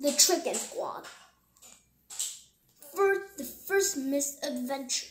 The Chicken Squad. The first misadventure.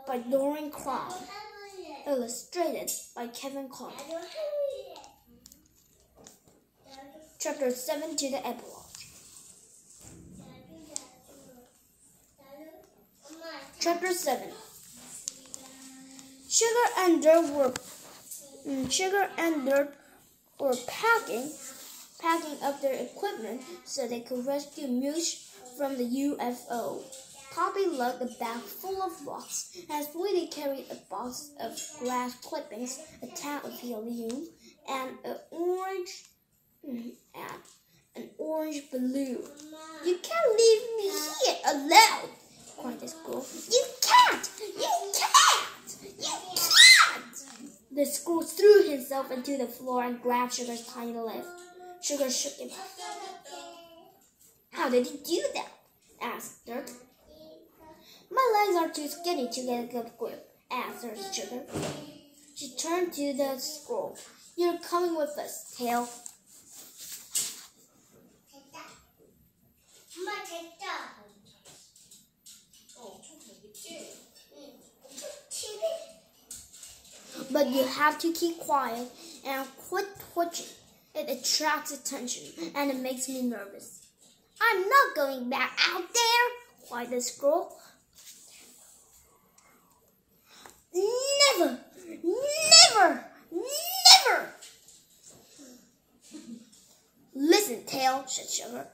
By Lauren Crown. Illustrated by Kevin Clark. Chapter 7 to the Epilogue. Chapter 7. Sugar and Dirt were packing up their equipment so they could rescue Moosh from the UFO. Poppy lugged a bag full of rocks, and Sweetie carried a box of grass clippings, a tank of helium, and an orange balloon. "You can't leave me here alone!" cried the squirrel. "You can't! You can't! You can't!" The squirrel threw himself into the floor and grabbed Sugar's tiny leg. Sugar shook him. "How did you do that?" asked Dirt. "My legs are too skinny to get a good grip," answered Sugar. She turned to the squirrel. "You're coming with us, Tail." "But you have to keep quiet and quit twitching. It attracts attention and it makes me nervous." "I'm not going back out there," cried the squirrel. "Never! Never! Never!" "Listen, Tail," said Sugar.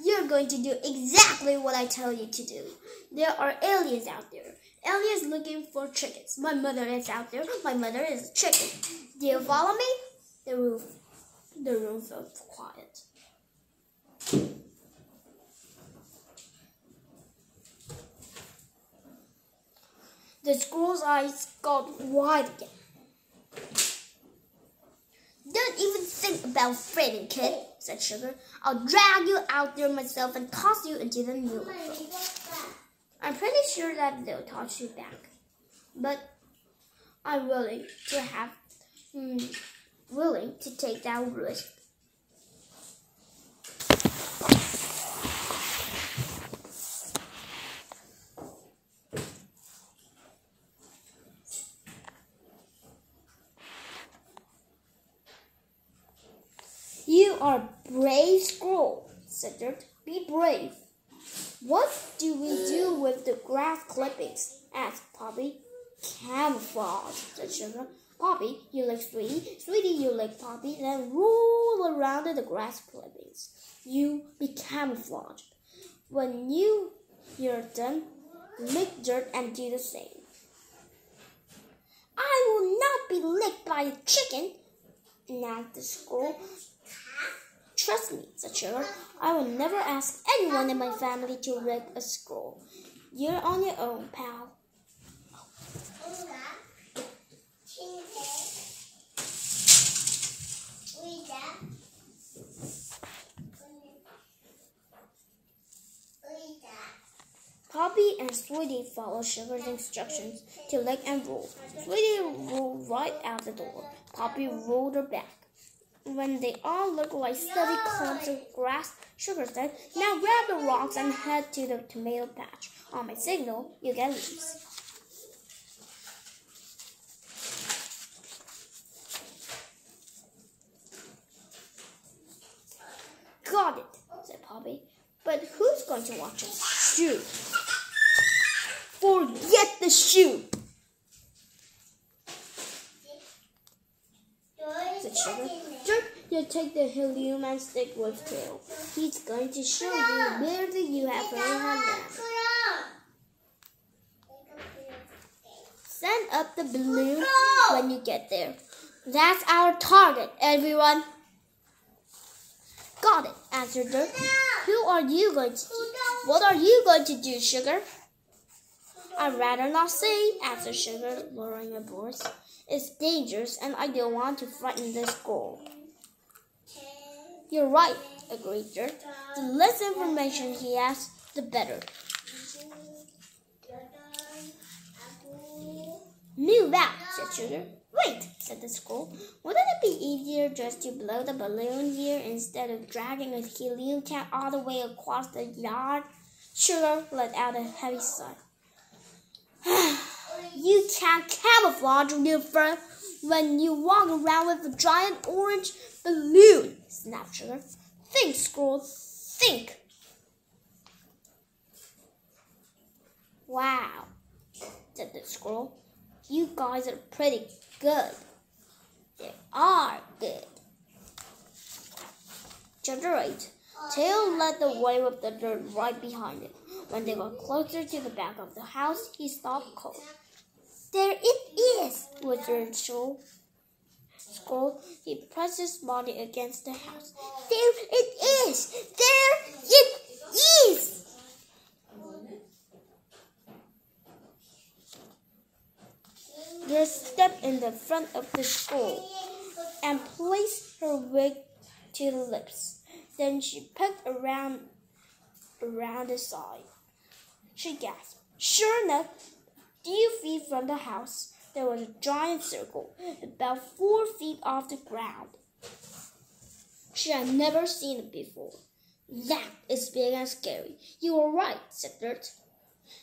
"You're going to do exactly what I tell you to do. There are aliens out there. Aliens looking for chickens. My mother is out there. My mother is a chicken. Do you follow me?" The room felt quiet. The squirrel's eyes got wide again. "Don't even think about fighting, kid," said Sugar. "I'll drag you out there myself and toss you into the UFO. I'm pretty sure that they'll toss you back, but I'm willing to take that risk." "You are a brave squirrel," said Dirt. "Be brave." "What do we do with the grass clippings?" asked Poppy. "Camouflage," said Sugar. "Poppy, you lick Sweetie. Sweetie, you lick Poppy. Then roll around in the grass clippings. You be camouflaged. When you're done, lick Dirt and do the same." "I will not be licked by a chicken," announced the squirrel. "Trust me," said Sugar. "I will never ask anyone in my family to lick a squirrel. You're on your own, pal." Poppy and Sweetie followed Sugar's instructions to lick and roll. Sweetie rolled right out the door. Poppy rolled her back. When they all looked like steady clumps of grass, Sugar said, "Now grab the rocks and head to the tomato patch. On my signal, you get leaves." "Got it," said Poppy. "But who's going to watch us shoot?" "Forget the shoot," said Sugar. "Dirt, you take the helium and stick with Tail. He's going to show you where the UFO has landed. Send up the balloon when you get there. That's our target, everyone." "Got it," answered Dirt. "Who are you going to do? What are you going to do, Sugar?" "I'd rather not say," answered Sugar, lowering her voice. "It's dangerous, and I don't want to frighten the squirrel." "You're right," agreed Dirt. "The less information he has, the better." "Move out," said Sugar. "Wait," said the squirrel. Wouldn't it be easier just to blow the balloon here instead of dragging a helium can all the way across the yard? Sugar let out a heavy sigh. You can't camouflage your fur when you walk around with a giant orange balloon, snapped Sugar. Think, squirrel, think. Wow, said the squirrel. You guys are pretty good. They are good. Chapter 8. Tail led the way with the dirt right behind him. When they got closer to the back of the house, he stopped cold. There it is, whispered Squirrel. He pressed his body against the house. There it is! There it is! They stepped in the front of the squirrel and placed her wig to the lips. Then she poked around the side. She gasped. Sure enough, a few feet from the house, there was a giant circle, about 4 feet off the ground. She had never seen it before. That is big and scary. You are right, said Dirt.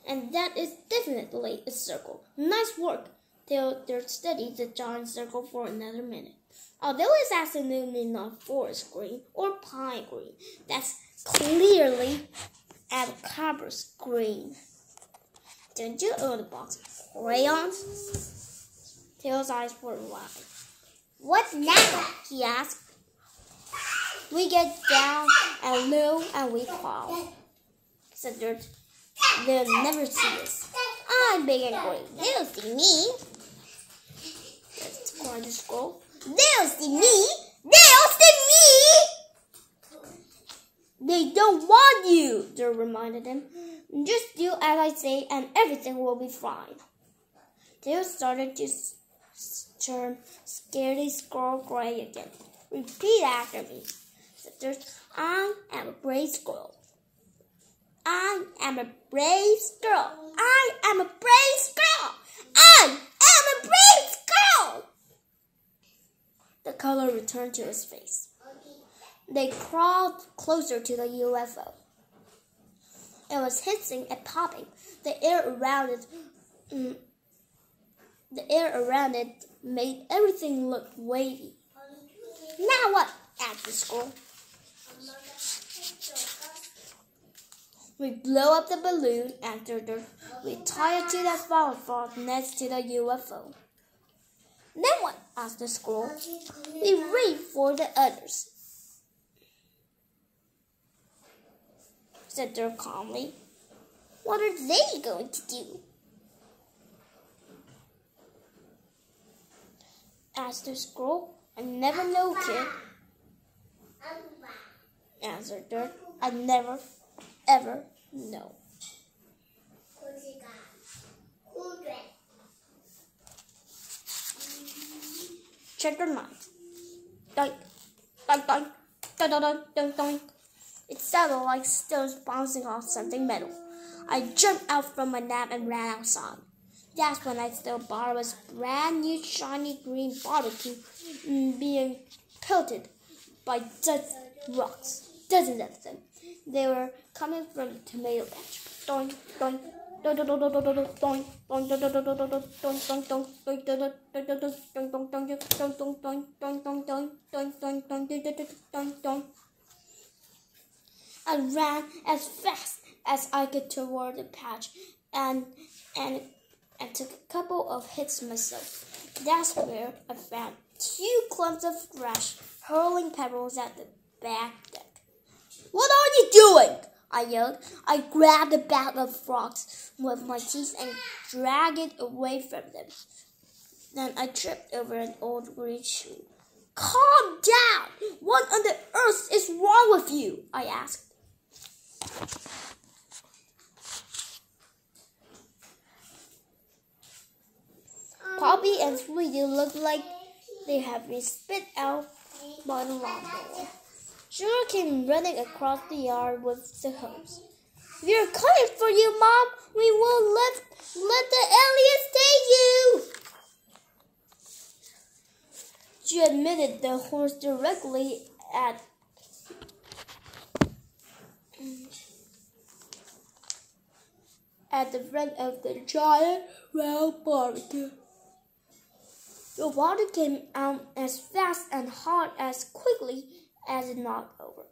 And that is definitely a circle. Nice work. Dirt studied the giant circle for another minute. Although it's absolutely not forest green or pine green, that's clearly Abracabra's green. Don't you own a box of crayons? Tail's eyes were wide. What now? He asked. We get down and low and we crawl, said Dirt. They'll never see us. I'm big and green. They'll see me, cried the squirrel. They'll see me! They'll see me! They don't want you, Dirt reminded him. Just do as I say and everything will be fine. Tail started to turn scaredy squirrel gray again. Repeat after me, said Dirt. I am a brave squirrel. I am a brave squirrel. I am a brave squirrel. I am a brave squirrel. The color returned to his face. They crawled closer to the UFO. It was hissing and popping. The air around it made everything look wavy. Now what? Asked the squirrel. We blow up the balloon, answered Dirt. We tie it to that flower next to the UFO. Then what? Asked the squirrel. We wait for the others, said Dirt calmly. What are they going to do? Asked the squirrel. I never know, kid, answered Dirt. I never, ever know. Chapter 9. Doink, doink, doink, doink, doink, doink, doink. It sounded like stones bouncing off something metal. I jumped out from my nap and ran outside. That's when I saw Barbara's brand new shiny green barbecue being pelted by dozens of them. They were coming from the tomato patch. Doink, doink, doink, doink, doink, doink, doink, doink. I ran as fast as I could toward the patch and took a couple of hits myself. That's where I found 2 clumps of grass hurling pebbles at the back deck. What are you doing? I yelled. I grabbed a bag of frogs with my teeth and dragged it away from them. Then I tripped over an old green shoe. Calm down! What on the earth is wrong with you? I asked. Poppy and Sweetie looked like they had been spit out by the lawnmower. Sugar came running across the yard with the hose. We're coming for you, Mom. We won't let the aliens take you. She admitted the horse directly at the front of the giant round barbecue. The water came out as fast and hot as quickly as it knocked over.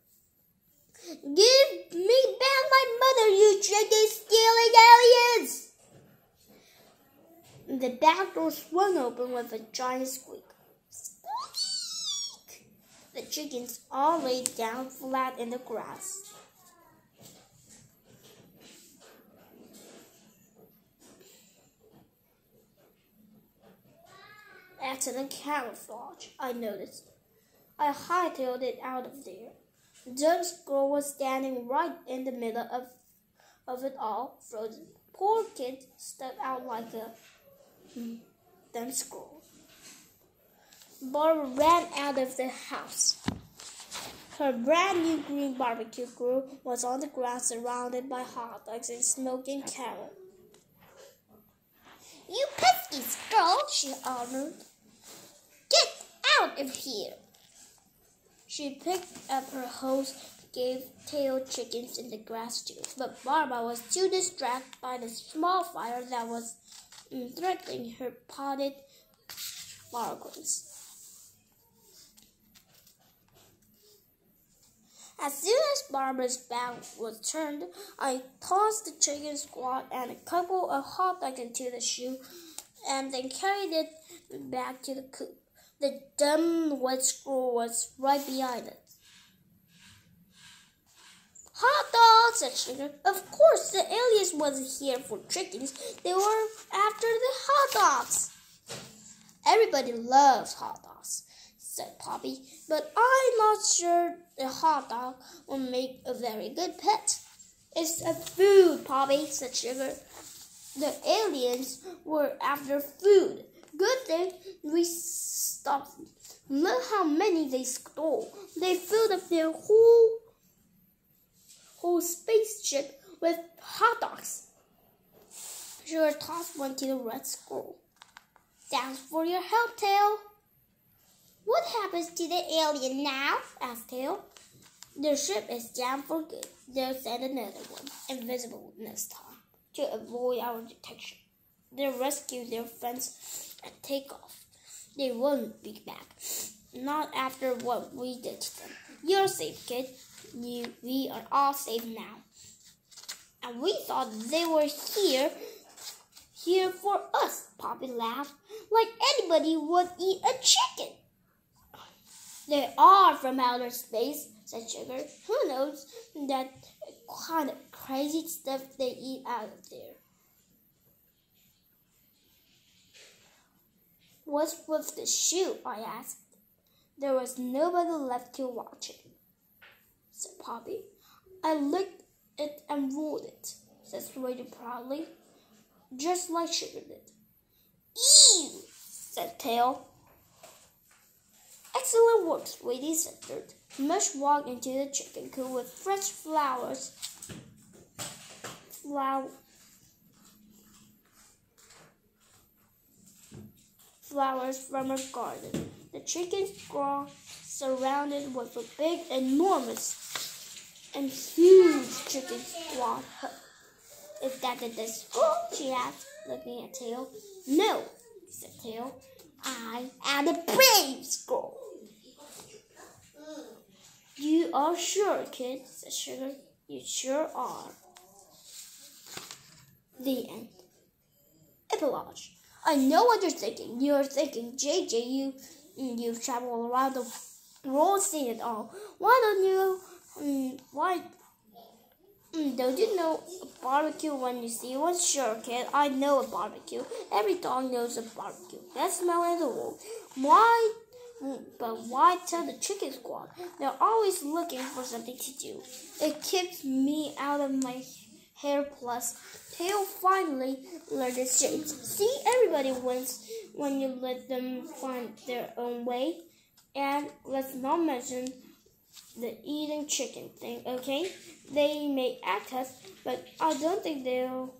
Give me back my mother, you chicken stealing aliens! The back door swung open with a giant squeak. Squeak! The chickens all lay down flat in the grass. Excellent camouflage, I noticed. I hightailed it out of there. The squirrel was standing right in the middle of it all, frozen. Poor kid stuck out like a dumb squirrel. Barbara ran out of the house. Her brand new green barbecue grill was on the ground, surrounded by hot dogs and smoking cattle. You pesky squirrel, she ordered. Get out of here! She picked up her hose, gave tail chickens in the grass too, but Barbara was too distracted by the small fire that was threatening her potted barley. As soon as Barbara's back was turned, I tossed the chicken squat and a couple of hot dogs into the shoe and then carried it back to the coop. The dumb wet squirrel was right behind it. Hot dogs, said Sugar. Of course, the aliens wasn't here for chickens. They were after the hot dogs. Everybody loves hot dogs, said Poppy, but I'm not sure the hot dog will make a very good pet. It's a food, Poppy, said Sugar. The aliens were after food. Good thing we stopped. Look how many they stole. They filled up their whole spaceship with hot dogs. Sugar tossed one to the red squirrel. Thanks for your help, Tail. What happens to the alien now? Asked Tail. Their ship is down for good. They'll send another one, invisible next time, to avoid our detection. They'll rescue their friends and take off. They won't be back. Not after what we did to them. You're safe, kid. We are all safe now. And we thought they were here for us, Poppy laughed. Like anybody would eat a chicken. They are from outer space, said Sugar. Who knows that kind of crazy stuff they eat out of there. What's with the shoe? I asked. There was nobody left to watch it, said Poppy. I licked it and rolled it, said Sweetie proudly, just like Sugar did. Ew, said Tail. Excellent work, Sweetie, said Dirt. Mush walked into the chicken coop with fresh flowers from her garden. The chickens were surrounded with a big, enormous, and huge chicken squad hut. Is that the squirrel? She asked, looking at Tail. No, said Tail. I am a brave squirrel. You are sure, kid, said Sugar. You sure are. The end. Epilogue. I know what you're thinking. You're thinking, JJ, you've traveled around the world, seen it all. Why don't you know a barbecue when you see one? Sure, kid, I know a barbecue. Every dog knows a barbecue. Best smell in the world. Why tell the chicken squad? They're always looking for something to do. It keeps me out of my hair. Plus, Tail finally learned its shapes. See, everybody wins when you let them find their own way. And let's not mention the eating chicken thing, okay? They may act tough, but I don't think they'll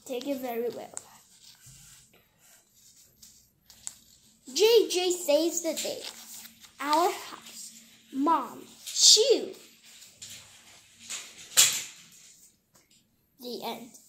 take it very well. JJ saves the day. The end.